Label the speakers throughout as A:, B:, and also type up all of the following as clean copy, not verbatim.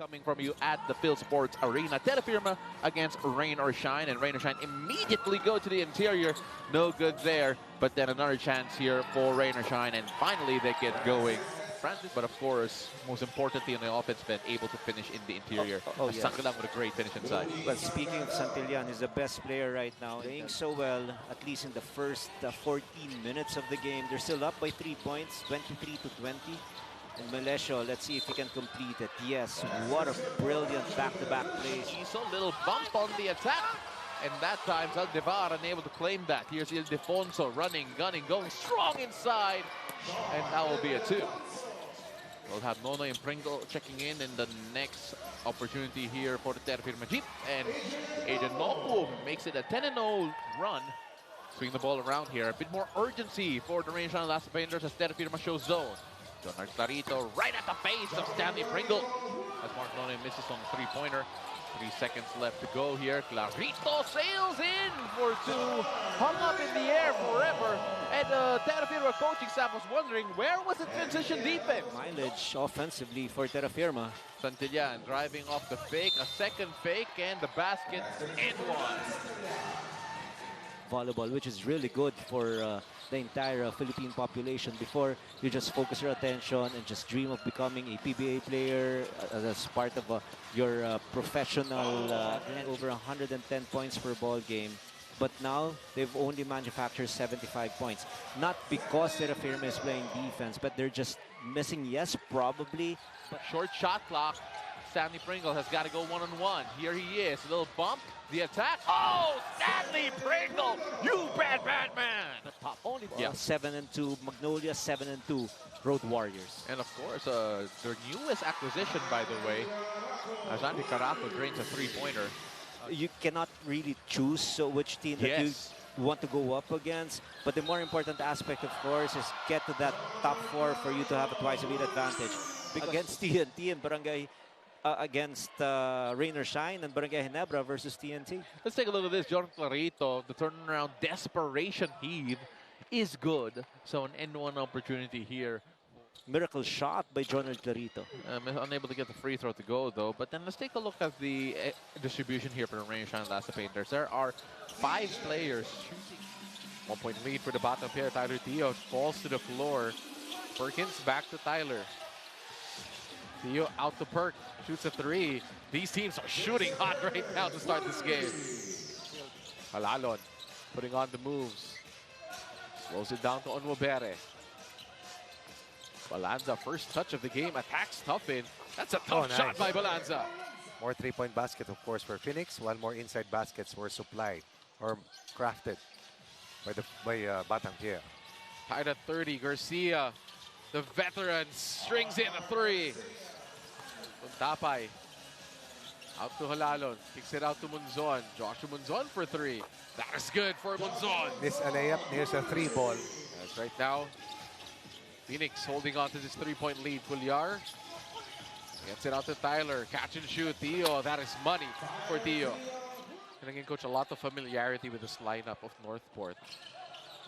A: coming from you at the Phil Sports Arena. Terafirma against Rain or Shine, and Rain or Shine immediately go to the interior. No good there, but then another chance here for Rain or Shine, and finally they get going. Francis, but of course, most importantly in the offense, been able to finish in the interior.
B: Yes.
A: Sangalang with a great finish inside.
B: Well, speaking of Santillan, he's the best player right now. Playing so well, at least in the first 14 minutes of the game. They're still up by 3 points, 23-20. And Melesio, let's see if he can complete it. Yes, what a brilliant back-to-back play.
A: He's a little bump on the attack. And that time, Zaldivar unable to claim that. Here's Ildefonso running, gunning, going strong inside. And that will be a 2. We'll have Nonoy and Pringle checking in the next opportunity here for the Terafirma Jeep. And Agent Noku makes it a 10-0 run. Swing the ball around here. A bit more urgency for the Range on last defenders as Terafirma shows zone. Jonard Clarito right at the face of Stanley Pringle. As Mark Nonoy misses on the 3-pointer. 3 seconds left to go here. Clarito sails in for 2. Hung up in the air forever. And the Terafirma coaching staff was wondering, where was the transition defense?
B: Mileage offensively for Terafirma.
A: Santillan driving off the fake. A second fake and the basket and one.
B: Volleyball, which is really good for the entire Philippine population. Before, you just focus your attention and just dream of becoming a PBA player as part of your professional over 110 points per ball game. But now, they've only manufactured 75 points. Not because Terafirma is playing defense, but they're just missing, yes, probably. But
A: short shot clock. Stanley Pringle has got to go one-on-one. Here he is. A little bump. The attack. Oh, Stanley Pringle! You bad man!
B: Top only 7-2. Magnolia 7-2. Road Warriors.
A: And of course, their newest acquisition, by the way, Azandi Caraco drains a 3-pointer.
B: You cannot really choose which team that you want to go up against. But the more important aspect, of course, is get to that top 4 for you to have a twice-a-week advantage. Because against TNT and Barangay, against Rain or Shine and Barangay Ginebra versus TNT.
A: Let's take a look at this. John Clarito, the turnaround desperation heave is good. So an N1 opportunity here.
B: Miracle shot by Jonard Clarito.
A: Unable to get the free throw to go, though. But then let's take a look at the distribution here for the Rain or Shine Lassa Painters. There are 5 players shooting. 1-point lead for the bottom pair. Tyler Tio falls to the floor. Perkins back to Tyler. Tio out to Perk, shoots a 3. These teams are shooting hot right now to start this game. Halalon putting on the moves. Slows it down to Onwabere. Balanza, first touch of the game, attacks Tuffin. That's a tough shot by Balanza.
C: More 3-point basket, of course, for Phoenix. 1 more inside baskets were supplied or crafted by Batang Pierre.
A: Tied at 30, Garcia, the veteran, strings in a 3. Tapay. Out to Halalon. Kicks it out to Munzon. Joshua Munzon for 3. That is good for Munzon.
C: This a layup. Here's a 3 ball.
A: That's right now. Phoenix holding on to this 3-point lead. Puljar gets it out to Tyler. Catch and shoot. Tio. That is money for Tio. And again, Coach, a lot of familiarity with this lineup of Northport.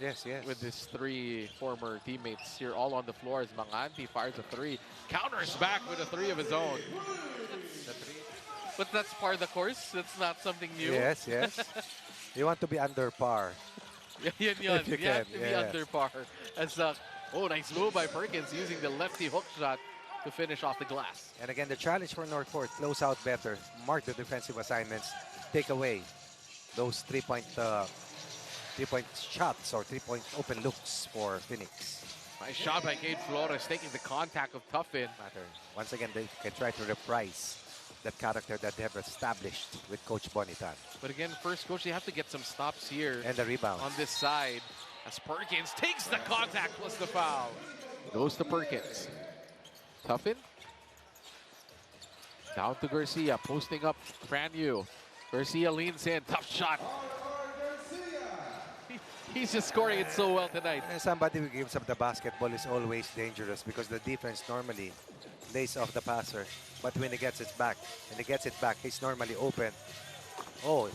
C: Yes.
A: With his 3 former teammates here all on the floor as Manganti fires a 3. Counters back with a 3 of his own. But that's part of the course. That's not something new.
C: Yes. You want to be under par.
A: If you have to be under par. As nice move by Perkins using the lefty hook shot to finish off the glass.
C: And again, the challenge for Northport, close out better, mark the defensive assignments, take away those 3-point shots or 3-point open looks for Phoenix.
A: Nice shot by Cade Flores, taking the contact of Tuffin.
C: Once again, they can try to reprise that character that they have established with Coach Bonitan.
A: But again, first, Coach, they have to get some stops here.
C: And the rebound.
A: On this side, as Perkins takes the contact plus the foul. Goes to Perkins. Tuffin. Down to Garcia, posting up Franyu. Garcia leans in, tough shot. He's just scoring it so well tonight.
C: And somebody who gives up the basketball is always dangerous because the defense normally lays off the passer. But when he gets it back, he's normally open. Oh,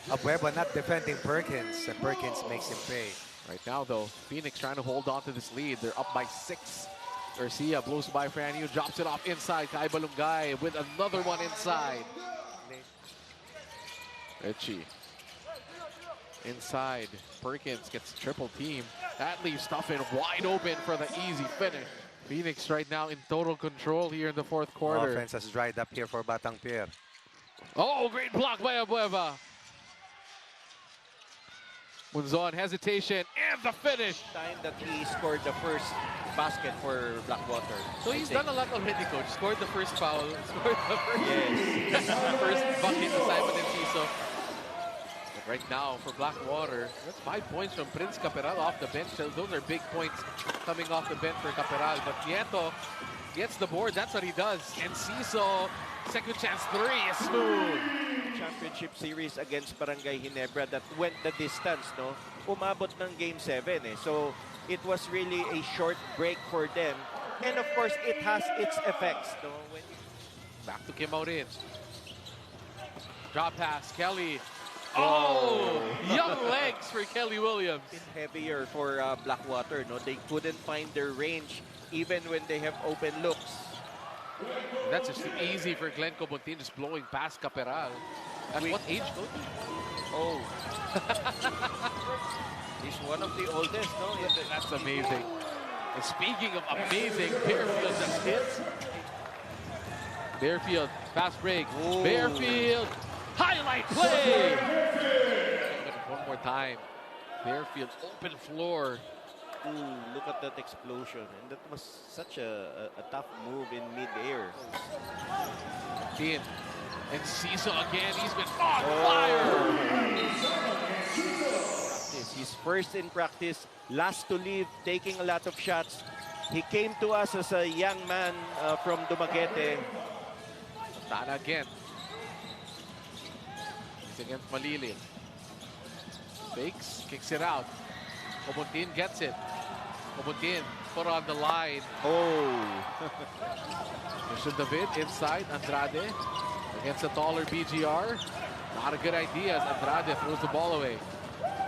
C: Abueva not defending Perkins, and Perkins makes him pay.
A: Right now, though, Phoenix trying to hold on to this lead. They're up by 6. Garcia blows by Franio, drops it off inside. Kai Balungay with another one inside. Richie. Inside. Perkins gets triple team. That leaves Stuffin wide open for the easy finish. Phoenix right now in total control here in the fourth quarter.
C: Offense has dried up here for Batang Pierre.
A: Oh, great block by Abueva. Munzon, hesitation, and the finish.
D: Time that he scored the first basket for Blackwater.
A: So he's done a lot already, coach. Scored the first foul, scored the first, first bucket to Simon Enciso. But right now for Blackwater, that's 5 points from Prince Caperal off the bench. So those are big points coming off the bench for Caperal. But Nieto gets the board. That's what he does. Enciso, second chance three is smooth.
D: Championship series against Barangay Ginebra that went the distance, no? Umabot ng Game 7, eh. So it was really a short break for them. And of course, it has its effects, no?
A: Back to Kim Aurin. Drop pass, Kelly. Oh! Young legs for Kelly Williams.
D: Bit heavier for Blackwater, no? They couldn't find their range even when they have open looks.
A: That's just easy for Glenn Cobontin, just blowing past Caperal. At what age, coach?
D: Oh. He's one of the oldest, no?
A: That's amazing. And speaking of amazing, Bearfield just hits. Bearfield, fast break.
D: Ooh.
A: Bearfield, highlight play! One more time. Bearfield, open floor.
D: Ooh, look at that explosion. And that was such a tough move in mid-air.
A: In. And Ciso again, he's been on fire!
D: He's first in practice, last to leave, taking a lot of shots. He came to us as a young man from Dumaguete.
A: Tana again. It's against Malilin. Fakes, kicks it out. Cobontin gets it. Cobontin put on the line.
D: Oh.
A: Christian David inside. Andrade against a taller BGR. Not a good idea as Andrade throws the ball away.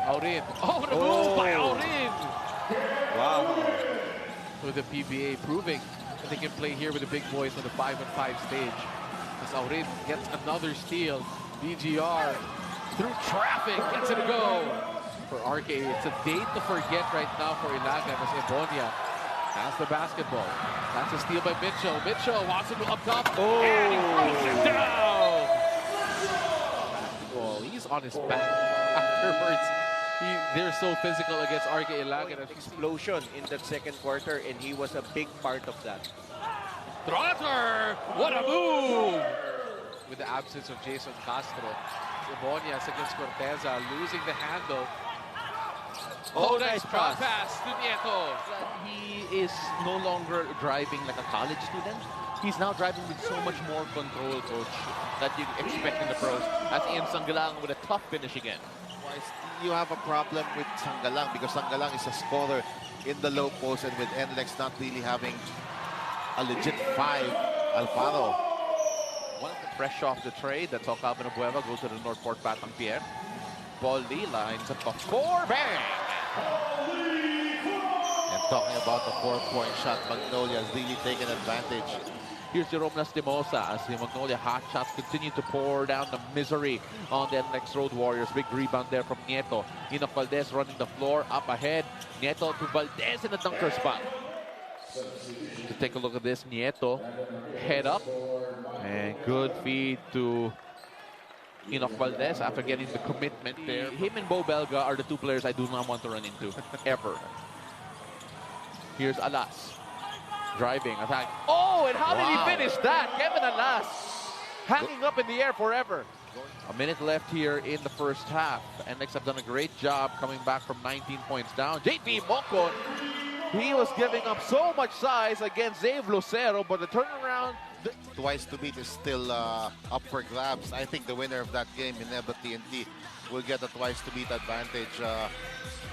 A: Aurin. Oh, the move by Aurin.
D: Wow.
A: With the PBA proving that they can play here with the big boys on the 5-on-5 stage. As Aurin gets another steal. BGR through traffic gets it to go. For RK, it's a date to forget right now for Ilagan as Ebonia has the basketball. That's a steal by Mitchell. Mitchell wants him up top.
D: Oh.
A: And he throws it down. Well, he's on his back afterwards. They're so physical against RK Ilagan.
D: Explosion in that second quarter, and he was a big part of that.
A: Trotter! What a move! With the absence of Jason Castro. Ebonias against Corteza, losing the handle. Oh, nice drop pass to Nieto.
E: He is no longer driving like a college student. He's now driving with so much more control, coach, that you expect in the pros. As Ian Sangalang with a tough finish again.
F: You have a problem with Sangalang because Sangalang is a scorer in the low post, and with NLEX not really having a legit 5, Alfaro.
E: One fresh off the trade, that's how Calvin Abueva goes to the Northport Batang Pierre. Paul Lee lines up a 4, bang!
F: And talking about the 4-point shot, Magnolia has really taken advantage.
E: Here's Jerome Lastimosa as the Magnolia hot shots continue to pour down the misery on the next Road Warriors. Big rebound there from Nieto. Enoch Valdez running the floor up ahead. Nieto to Valdez in the dunker spot. To take a look at this, Nieto head up and good feed to Enoch Valdez after getting the commitment there. Him and Bo Belga are the two players I do not want to run into, ever. Here's Alas. Driving, attack. Oh, and how did he finish that? Kevin Alas hanging up in the air forever. A minute left here in the first half. NLEX have done a great job coming back from 19 points down. JP Mocon, he was giving up so much size against Zave Lucero, but the turnaround...
F: Twice to beat is still up for grabs. I think the winner of that game, Ginebra TNT, will get a twice to beat advantage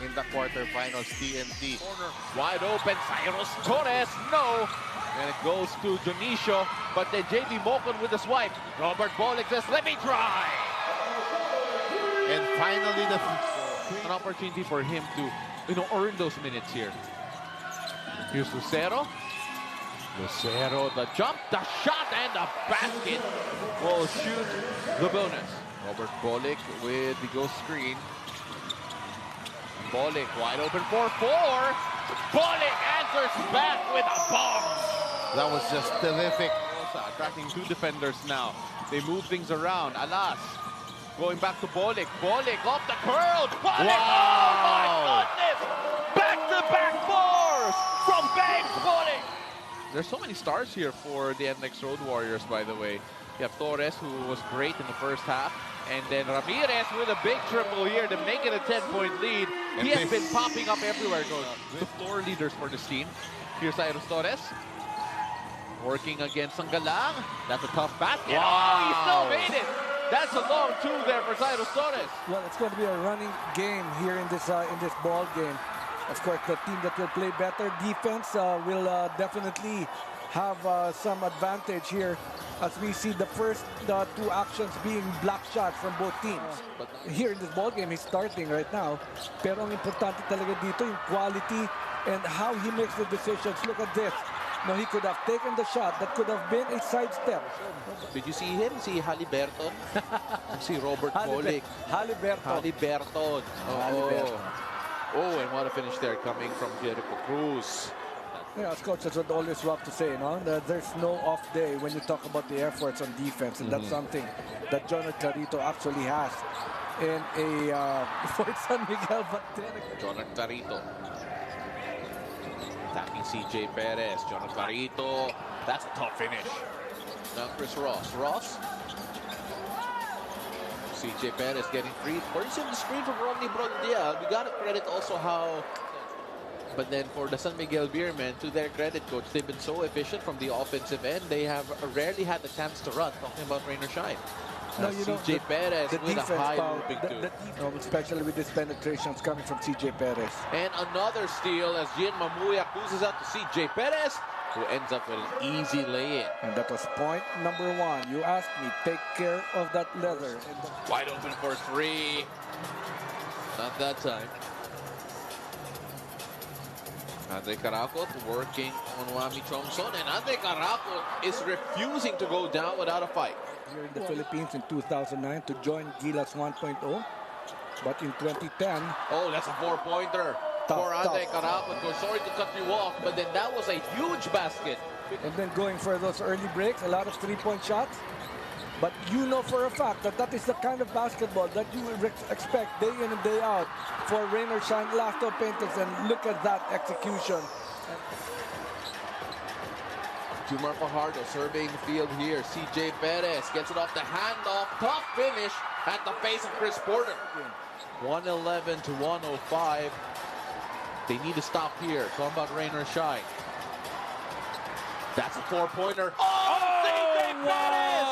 F: in the quarterfinals. TNT.
A: Corner wide open, Cyrus Torres, no! And it goes to Dionisio, but then JB Mocon with the swipe. Robert Bolick says, let me try!
F: And finally,
A: An opportunity for him to, earn those minutes here. Here's Lucero. Lucero, the jump, the shot, and the basket will shoot the bonus. Robert Bolick with the ghost screen. Bolick wide open for 4. Bolick answers back with a bomb.
F: That was just terrific.
A: Attracting 2 defenders now. They move things around. Alas, going back to Bolick. Bolick off the curl. Bolick, oh my goodness! Back-to-back 4s from Banks Bolick. There's so many stars here for the NX Road Warriors, by the way. You have Torres, who was great in the first half. And then Ramirez with a big triple here to make it a 10-point lead. He has been popping up everywhere. Goes the floor leaders for this team. Here's Cyrus Torres. Working against Sanggalang. That's a tough basket. Wow. Oh, he still made it. That's a long 2 there for Cyrus Torres.
G: Well, it's going to be a running game here in this ball game. Of course, the team that will play better defense will definitely have some advantage here, as we see the first 2 actions being block shots from both teams. But here in this ball game, he's starting right now. Pero ang importante talaga dito yung quality and how he makes the decisions. Look at this. No, he could have taken the shot. That could have been a sidestep.
A: Did you see him? See Haliburton? See Robert Bolick.
G: Haliburton.
A: Oh, and what a finish there coming from Jericho Cruz.
G: Yeah, as coaches would always love to say, no, that there's no off day when you talk about the efforts on defense, and that's something that Jonathan Clarito actually has in a for San Miguel. But
A: Jonathan Clarito attacking CJ Perez. Jonathan Clarito, that's a tough finish. Now Chris Ross. CJ Perez getting free. First in the screen from Romney Brondia. We got to credit also how. But then for the San Miguel Beermen, to their credit, coach, they've been so efficient from the offensive end. They have rarely had the chance to run. Talking about Rainer Shine.
G: No, you know,
A: CJ Perez with a high moving too.
G: Especially with these penetrations coming from CJ Perez.
A: And another steal as Gian Mamuya cruises out to CJ Perez, who ends up with an easy lay-in.
G: And that was point number 1. You asked me, take care of that leather.
A: Wide open for 3. Not that time. Andre Caracot working on Wami Chomson, and Andre Caracot is refusing to go down without a fight.
G: Here in the Philippines in 2009 to join Gilas 1.0, but in 2010...
A: Oh, that's a 4-pointer for Andre Caracot. Sorry to cut you off, but then that was a huge basket.
G: And then going for those early breaks, a lot of 3-point shots. But you know for a fact that that is the kind of basketball that you will expect day in and day out for Rainer Shine Lasto Painters. And look at that execution.
A: Jumar Fajardo surveying the field here. CJ Perez gets it off the handoff. Tough finish at the face of Chris Porter. 111 to 105. They need to stop here. Talking about Rainer Shine. That's a 4-pointer. Oh, CJ Perez!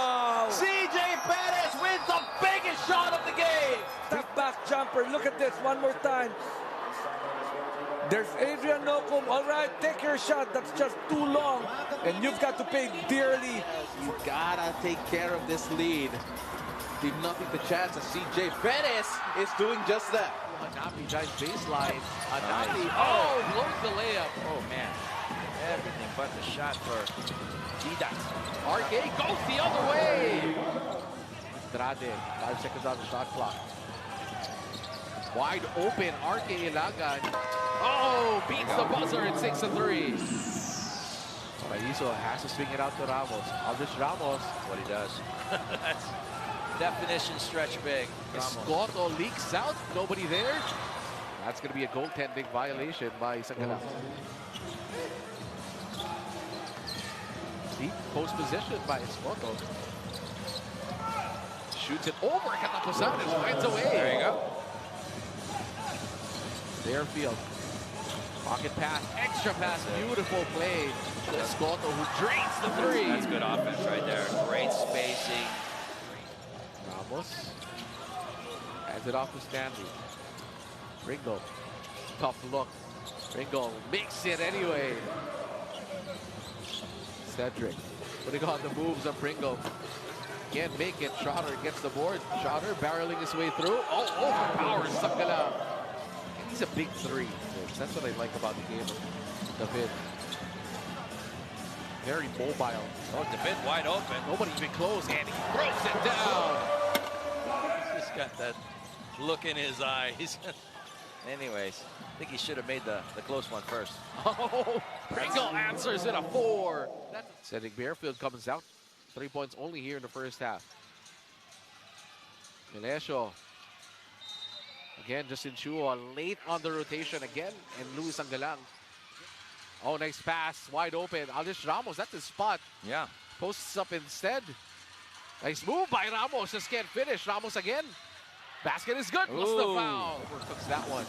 A: CJ Perez wins the biggest shot of the game.
G: Big back jumper. Look at this one more time. There's Adrian Nocum. All right, take your shot. That's just too long. And you've got to pay dearly.
A: You gotta take care of this lead. Leave nothing to chance as CJ Perez is doing just that.
B: Hanapi drives baseline. Hanapi, blows the layup. Oh, man. Everything but the shot for Didac.
A: RK goes the other way.
B: Andrade, 5 seconds on the shot clock.
A: Wide open, RK Ilagan. Oh, beats the buzzer at 6-3.
B: Paiso has to swing it out to Ramos. Aldrich Ramos, what he does. That's definition stretch big.
A: Scotto leaks out, nobody there. That's going to be a goaltending violation by Sanggalang. Deep post position by Scotto. Shoots it over Katapusan and finds a way.
B: There you go.
A: Fairfield. Pocket pass, extra pass, beautiful play. Scotto who drains the 3.
B: That's good offense right there. Great spacing.
A: Ramos hands it off to Stanley. Ringo, tough look. Ringo makes it anyway. Cedric putting on the moves of Pringle. Can't make it. Trotter gets the board. Trotter barreling his way through. Oh, overpowers Sanggalang. And he's a big 3. That's what I like about the game of David. Very mobile.
H: Oh, defend wide open.
A: Nobody even close, and he throws it down.
H: He's got that look in his eyes. Anyways, I think he should have made the close one first.
A: Oh, Pringle answers in a 4. Cedric Bearfield comes out. 3 points only here in the first half. Melesio. Again, Justin Chua late on the rotation again. And Luis Angalang. Oh, nice pass. Wide open. Aldis Ramos, that's his spot.
H: Yeah.
A: Posts up instead. Nice move by Ramos. Just can't finish. Ramos again. Basket is good. Plus the foul. Overcooks that one.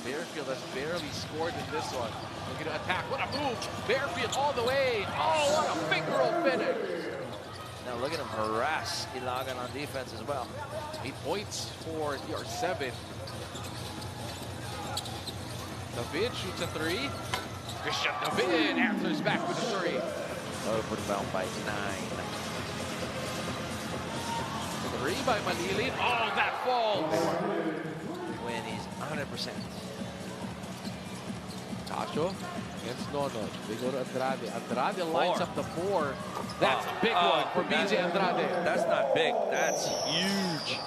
A: Bearfield has barely scored in this one. Looking to attack. What a move. Bearfield all the way. Oh, what a big roll finish.
H: Now look at him harass Ilagan on defense as well.
A: 8 points for DR7. David shoots a 3. Christian David answers back with a 3.
H: Northport down by 9.
A: 3 by Manilin. Oh, that falls.
H: When he's 100%.
A: Tacho against Nono. They go to Andrade. Andrade lines up the 4. That's a big one for BJ Andrade.
H: That's not big. That's huge.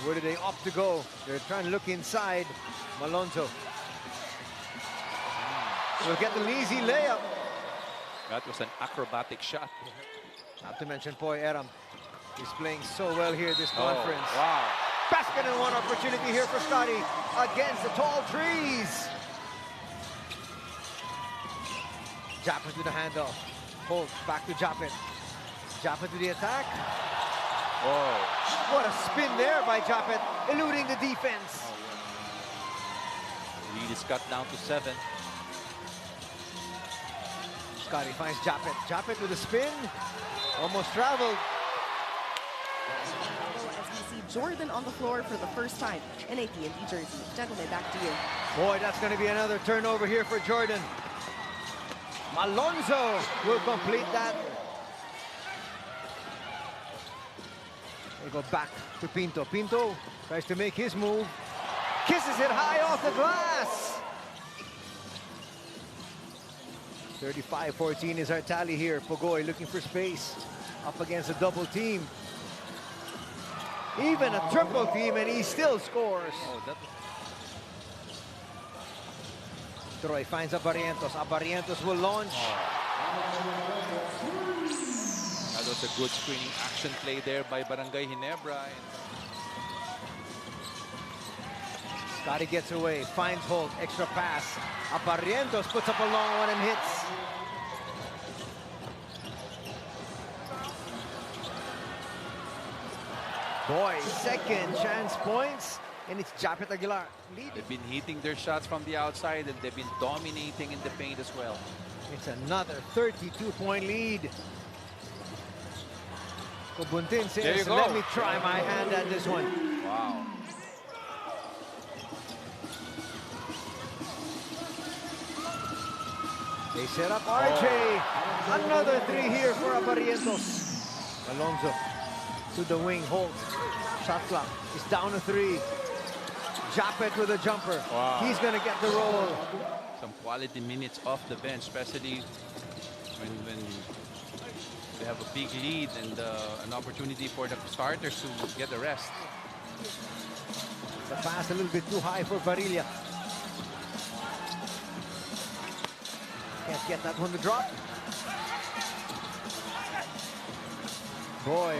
C: Where do they opt to go? They're trying to look inside. Malonzo will get the easy layup.
H: That was an acrobatic shot.
C: Not to mention Poy Eram. He's playing so well here this conference.
H: Wow.
C: Basket and one opportunity here for Scotty against the tall trees. Japet to the handoff. Holt back to Japet. Japet to the attack.
H: Whoa.
C: What a spin there by Japet, eluding the defense.
H: Lead is cut down to 7.
C: Scotty finds Japet. Japet with a spin. Almost traveled.
I: As we see Jordan on the floor for the first time in a D&D jersey. Gentlemen, back to you.
C: Boy, that's going to be another turnover here for Jordan. Malonzo will complete that. They go back to Pinto. Pinto tries to make his move. Kisses it high off the glass. 35-14 is our tally here. Pogoy looking for space. Up against a double team. Even a triple team, and he still scores. Troy finds Abarientos. Abarientos will launch.
H: That was a good screening action play there by Barangay Ginebra.
C: Scotty gets away, finds Holt, extra pass. Abarientos puts up a long one and hits. Boy, second chance points, and it's Japet Aguilar leading.
H: They've been hitting their shots from the outside, and they've been dominating in the paint as well.
C: It's another 32-point lead. Kubuntin says, let me try my hand at this one.
H: Wow.
C: They set up RJ. Another 3 here for Abarientos. Alonso to the wing, Holt. Shot clock is down to 3. Japet with a jumper.
H: Wow.
C: He's gonna get the roll.
H: Some quality minutes off the bench, especially when they have a big lead and an opportunity for the starters to get the rest.
C: The pass a little bit too high for Barilla. Can't get that one to drop. Boy,